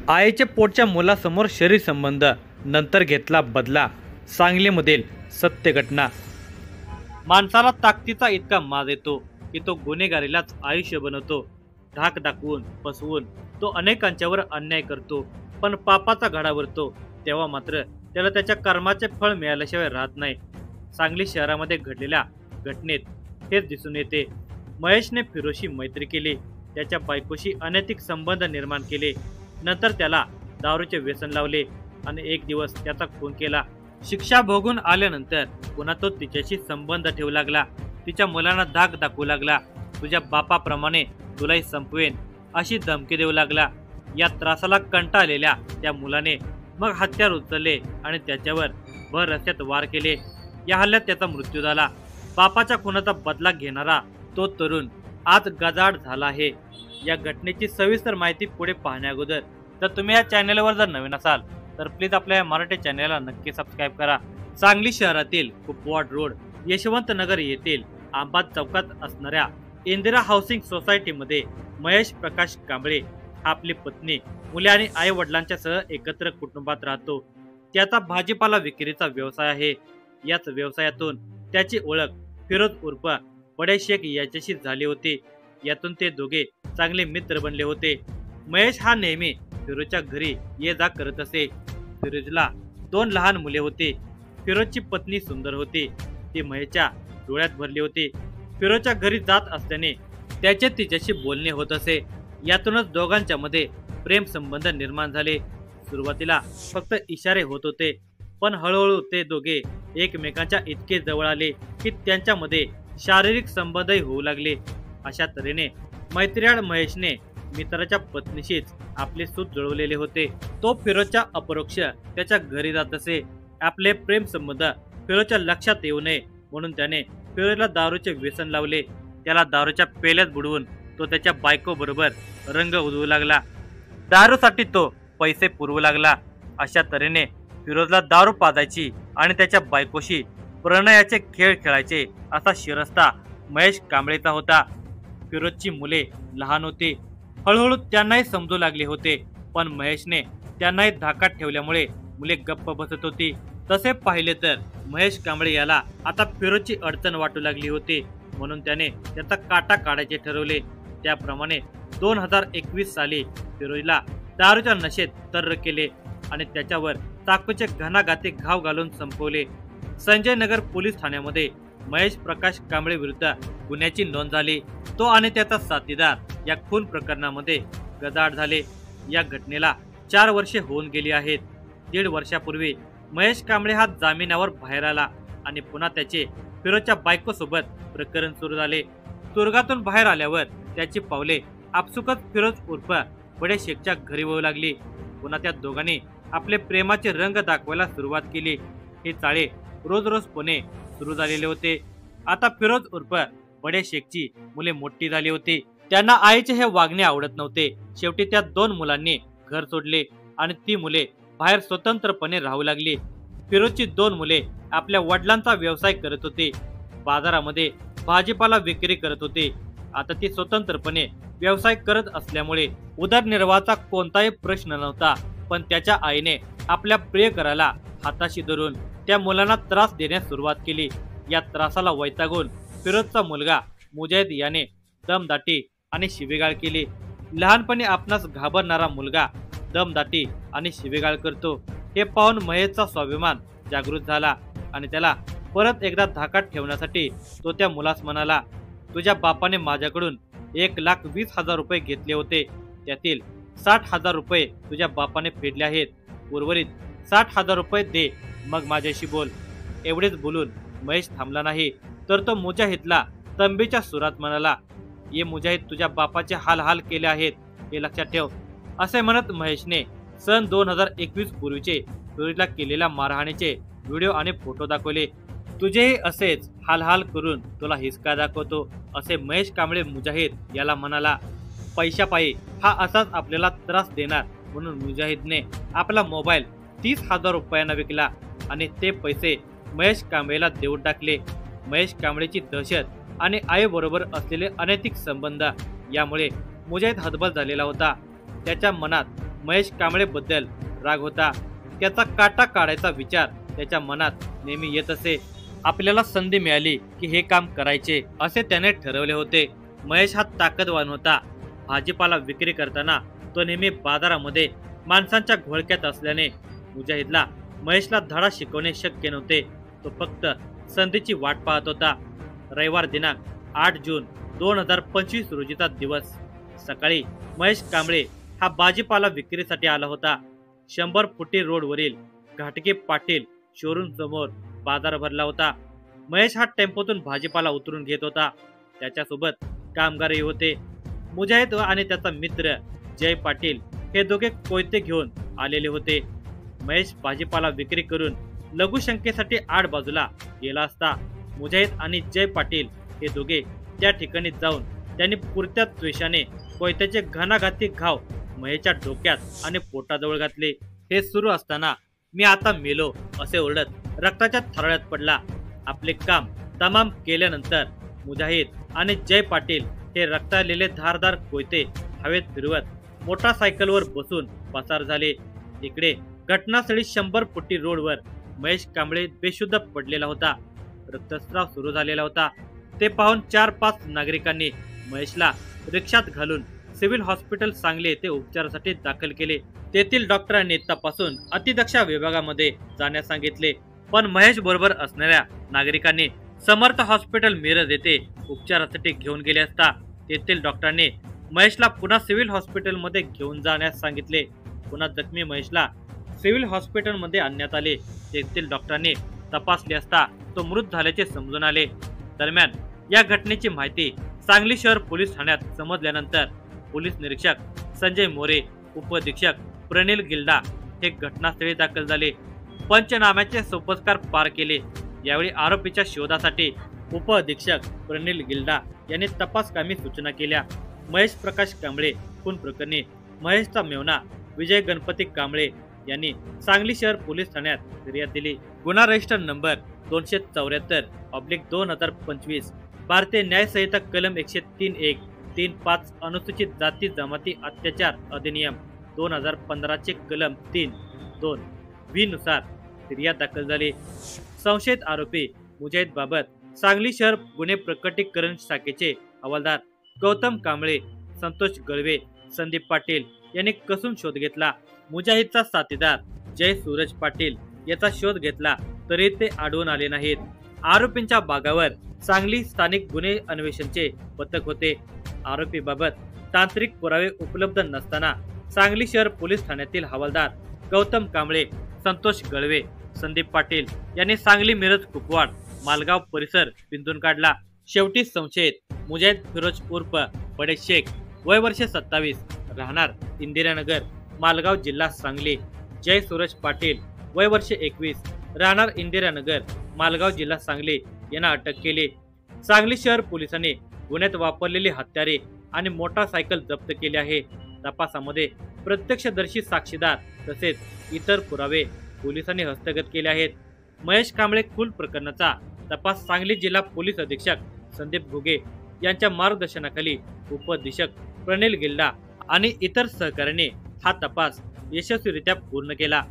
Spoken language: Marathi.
आईच्या पोटच्या मुलासमोर शरीर संबंध, नंतर घेतला बदला. सांगलीमधील सत्य घटना. माणसाला ताकदीचा इतका माज येतो की तो गुन्हेगारीलाच आयुष्य बनवतो. धाक दाखवून फसवून तो अनेकांच्यावर अन्याय करतो, पण पापाचा घडा भरतो तेव्हा मात्र त्याला त्याच्या कर्माचे फळ मिळाल्याशिवाय राहत नाही. सांगली शहरामध्ये घडलेल्या घटनेत हेच दिसून येते. महेशने फिरोशी मैत्री केली, त्याच्या बायकोशी अनैतिक संबंध निर्माण केले, नंतर त्याला दारूचे व्यसन लावले आणि एक दिवस त्याचा खून केला. शिक्षा भोगून आल्यानंतर पुन्हा तो तिच्याशी संबंध ठेवू लागला. तिच्या मुलांना धाक दाखवू लागला. तुझ्या बापाप्रमाणे तुलाही संपवेन अशी धमकी देऊ लागला. या त्रासाला कंटाळलेल्या त्या मुलाने मग हत्यार उचलले आणि त्याच्यावर भर रस्त्यात वार केले. या हल्ल्यात त्याचा मृत्यू झाला. बापाच्या खुनाचा बदला घेणारा तो तरुण आज गजाआड झाला आहे. या घटनेची सविस्तर माहिती पुढे पाहण्या अगोदर जर तुम्ही या चॅनलवर जर नवीन असाल तर प्लीज आपल्या या मराठी चॅनलला नक्की सबस्क्राईब करा. सांगली शहरातील कुपवाड रोड यशवंत नगर येथील आंबा चौकात असणाऱ्या इंदिरा हाऊसिंग सोसायटीमध्ये महेश प्रकाश कांबळे आपली पत्नी, मुले आणि आई वडिलांच्या सह एकत्र कुटुंबात राहतो. त्याचा भाजीपाला विक्रीचा व्यवसाय आहे. याच व्यवसायातून त्याची ओळख फिरोज उर्फ बडे शेख याच्याशी झाली होती. यातून ते दोघे चांगले मित्र बनले होते. महेश हा नेहमी फिरोजच्या घरी ये जा करत असे. फिरोजला 2 लहान मुले होती. फिरोजची पत्नी सुंदर होती, ती महेशच्या डोळ्यात भरली होती. फिरोजच्या घरी जात असल्याने त्याचे तिच्याशी बोलणे होत असे. यातूनच दोघांच्या मध्ये प्रेम संबंध निर्माण झाले. सुरुवातीला फक्त इशारे होत होते, पण हळूहळू ते दोघे एकमेकांच्या इतके जवळ आले की त्यांच्यामध्ये शारीरिक संबंधही होऊ लागले. अशा तऱ्हेने मैत्रीण महेशने मित्राच्या पत्नीशीच आपले सूत जुळवलेले होते. तो फिरोजच्या अपरोक्ष त्याच्या घरी जात असे. आपले प्रेम संबंध फिरोजच्या लक्षात येऊ नये म्हणून त्याने फिरोजला दारूचे व्यसन लावले. त्याला दारूच्या पेल्यात बुडवून तो त्याच्या बायको बरोबर रंग उधळू लागला. दारूसाठी तो पैसे पुरवू लागला. अशा तऱ्हेने फिरोजला दारू पाजायची आणि त्याच्या बायकोशी प्रणयाचे खेळ खेळायचे असा शिरस्ता महेश कांबळेचा होता. फिरोजची मुले लहान होती. हळूहळू त्यांनाही समजू लागले होते, पण महेशने त्यांनाही धाकात ठेवल्यामुळे मुले गप्प बसत होती. तसे पाहिले तर महेश कांबळे याला आता फिरोजची अडचण वाटू लागली होती, म्हणून त्याने त्याचा काटा काढायचे ठरवले. त्याप्रमाणे 2021 साली फिरोजला दारूच्या नशेत तर्र केले आणि त्याच्यावर चाकूचे घणाघाती घाव घालून संपवले. संजय नगर पोलीस ठाण्यामध्ये महेश प्रकाश कांबळे विरुद्ध गुन्ह्याची नोंद झाली. तो आणि त्याचा साथीदार या खून प्रकरणामध्ये गजाआड झाले. या घटनेला 4 वर्षे होऊन गेली आहेत. 1.5 वर्षापूर्वी महेश कांबळे हा जामिनावर बाहेर आला आणि पुन्हा त्याचे फिरोजच्या बायकोसोबत प्रकरण सुरू झाले. तुरुंगातून बाहेर आल्यावर त्याची पावले आपसुकच फिरोज उर्फ बडे शेखच्या घरी वळू लागली. पुन्हा त्या दोघांनी आपले प्रेमाचे रंग दाखवायला सुरुवात केली. हे चाळे रोज रोजपणे सुरू झालेले होते. आता फिरोज उर्फ बडे शेखची मुले मोठी झाली होती. त्यांना आईचे हे वागणे आवडत नव्हते. शेवटी त्या 2 मुलांनी घर सोडले आणि ती मुले बाहेर स्वतंत्रपणे राहू लागली. फिरोजची 2 मुले आपल्या वडिलांचा व्यवसाय करत होते. बाजारामध्ये भाजीपाला विक्री करत होते. आता ती स्वतंत्रपणे व्यवसाय करत असल्यामुळे उदरनिर्वाहाचा कोणताही प्रश्न नव्हता. पण त्याच्या आईने आपल्या प्रियकराला हाताशी धरून त्या मुलांना त्रास देण्यास सुरुवात केली. या त्रासाला वैतागून फिरोजचा मुलगा मुजाहिद याने दमदाटी आणि शिवीगाळ केली. लहानपणी आपणास घाबरणारा मुलगा दमदाटी आणि शिवीगाळ करतो हे पाहून महेशचा स्वाभिमान जागृत झाला आणि त्याला परत एकदा धाकात ठेवण्यासाठी तो त्या मुलास म्हणाला, तुझ्या बापाने माझ्याकडून 1,20,000 रुपये घेतले होते. त्यातील 60,000 रुपये तुझ्या बापाने फेडले आहेत. उर्वरित 60,000 रुपये दे, मग माझ्याशी बोल. एवढेच बोलून महेश थांबला नाही, तर तो मुजाहिदला तंबीच्या सुरात म्हणाला, ये मुजाहिद, तुझ्या बापाचे हाल हाल केले आहेत हे लक्षात ठेव. असे म्हणत महेशने सन 2021 पूर्वीचे फिरोजला केलेल्या मारहाणीचे व्हिडिओ आणि फोटो दाखवले. तुझेही असेच हाल हाल करून तुला हिसका दाखवतो असे महेश कांबळे मुजाहिद याला म्हणाला. पैशापायी हा असाच आपल्याला त्रास देणार म्हणून मुजाहिदने आपला मोबाईल 30,000 रुपयांना विकला आणि ते पैसे महेश कांबळेला देऊन टाकले. महेश कांबळेची दहशत आणि आईबरोबर असलेले अनैतिक संबंध यामुळे मुजाहिद हतबल झालेला होता. त्याच्या मनात महेश कांबळे बद्दल राग होता. त्याचा काटा काढायचा विचार त्याच्या मनात नेहमी येत असे. आपल्याला संधी मिळाली की हे काम करायचे असे त्याने ठरवले होते. महेश हा ताकदवान होता. भाजीपाला विक्री करताना तो नेहमी बाजारामध्ये माणसांच्या घोळक्यात असल्याने मुजाहिदला महेशला धडा शिकवणे शक्य नव्हते. तो फक्त संधीची वाट पाहत होता. रविवार दिनांक 8 जून 2025 रोजीचा दिवस. सकाळी महेश कांबळे हा भाजीपाला विक्रीसाठी आला होता. 100 फुटी रोडवरील घाटगे पाटील शोरूम समोर बाजार भरला होता. महेश हा टेम्पोतून भाजीपाला उतरून घेत होता. त्याच्यासोबत कामगारही होते. मुजाहिद आणि त्याचा मित्र जय पाटील हे दोघे कोयते घेऊन आलेले होते. महेश भाजीपाला विक्री करून लघुशंकेसाठी आड बाजूला गेला असता. मुजाहिद आणि जय पाटील हे दोघे त्या ठिकाणी जाऊन त्यांनी पुरत्या द्वेषाने कोयत्याचे घणाघाती घाव महेशच्या डोक्यात आणि पोटाजवळ घातले. हे सुरू असताना मी आता मेलो असे ओरडत रक्ताच्या थराळ्यात पडला. आपले काम तमाम केल्यानंतर मुजाहिद आणि जय पाटील हे रक्तालेले धारदार कोयते हवेत फिरवत मोटारसायकलवर बसून पसार झाले. इकडे घटनास्थळी 100 फुटी रोडवर महेश कांबळे बेशुद्ध पडलेला होता. रक्तस्राव सुरू झालेला होता. ते पाहून 4-5 नागरिकांनी महेशला रिक्षात घालून सिव्हिल हॉस्पिटल सांगली येथे उपचारासाठी दाखल केले. तेथील डॉक्टरांनी तपासून अतिदक्षता विभागामध्ये जाण्यास सांगितले. पण महेश बरोबर असणाऱ्या नागरिकांनी समर्थ हॉस्पिटल मिरज येथे उपचारासाठी घेऊन गेले असता तेथील डॉक्टरांनी महेशला पुन्हा सिव्हिल हॉस्पिटलमध्ये घेऊन जाण्यास सांगितले. पुन्हा जखमी महेशला सिव्हिल हॉस्पिटलमध्ये आणण्यात आले. तेथील डॉक्टरांनी तपासले असता तो मृत झाल्याचे समजून आले. दरम्यान या घटनेची माहिती सांगली शहर पोलीस ठाण्यात समजल्यानंतर पोलीस निरीक्षक संजय मोरे, उपअधीक्षक प्रणिल गिल्डा हे घटनास्थळी दाखल झाले. पंचनाम्याचे सोपस्कार पार केले. यावेळी आरोपीच्या शोधासाठी उपअधीक्षक प्रणिल गिल्डा यांनी तपासकामी सूचना केल्या. महेश प्रकाश कांबळे खून प्रकरणी महेशचा मेवना विजय गणपती कांबळे यांनी सांगली शहर पोलीस ठाण्यात फिर्याद दिली. गुन्हा रजिस्टर नंबर 274/2025 भारतीय न्याय संहिता कलम 103(1)(3)(5) अनुसूचित जाती जमाती अत्याचार अधिनियम 2015 चे कलम 3(2) व्ही नुसार फिर्याद दाखल झाली. संशयित आरोपी मुजाहिद बाबत सांगली शहर गुन्हे प्रकटीकरण शाखेचे हवालदार गौतम कांबळे, संतोष गळवे, संदीप पाटील यांनी कसून शोध घेतला. मुजाहिदचा साथीदार जय सूरज पाटील याचा शोध घेतला तरी ते आढळून आले नाहीत. आरोपींच्या बागावर सांगली स्थानिक गुन्हे अन्वेषणचे पथक होते. आरोपीबाबत तांत्रिक पुरावे उपलब्ध नसताना सांगली शहर पोलीस ठाण्यातील हवालदार गौतम कांबळे, संतोष गळवे, संदीप पाटील यांनी सांगली मिरज कुपवाड मालगाव परिसर बिंदून काढला. शेवटी संशयित मुजाहिद फिरोज उर्फ बडे शेख वय वर्ष 27 राहणार इंदिरानगर मालगाव जिल्हा सांगली, जय सूरज पाटील वय वर्ष 21 राहणार इंदिरानगर मालगाव जिल्हा सांगली यांना अटक केली. सांगली शहर पोलिसांनी गुन्ह्यात वापरलेली हत्यारे आणि मोटारसायकल जप्त केली आहे. तपासामध्ये प्रत्यक्षदर्शी साक्षीदार तसेच इतर पुरावे पोलिसांनी हस्तगत केले आहेत. महेश कांबळे खून प्रकरणाचा तपास सांगली जिल्हा पोलीस अधीक्षक संदीप घुगे यांच्या मार्गदर्शनाखाली उपअधीक्षक प्रणिल गिल्डा आणि इतर सहकाऱ्यांनी हा तपास यशस्वीरित्या पूर्ण केला.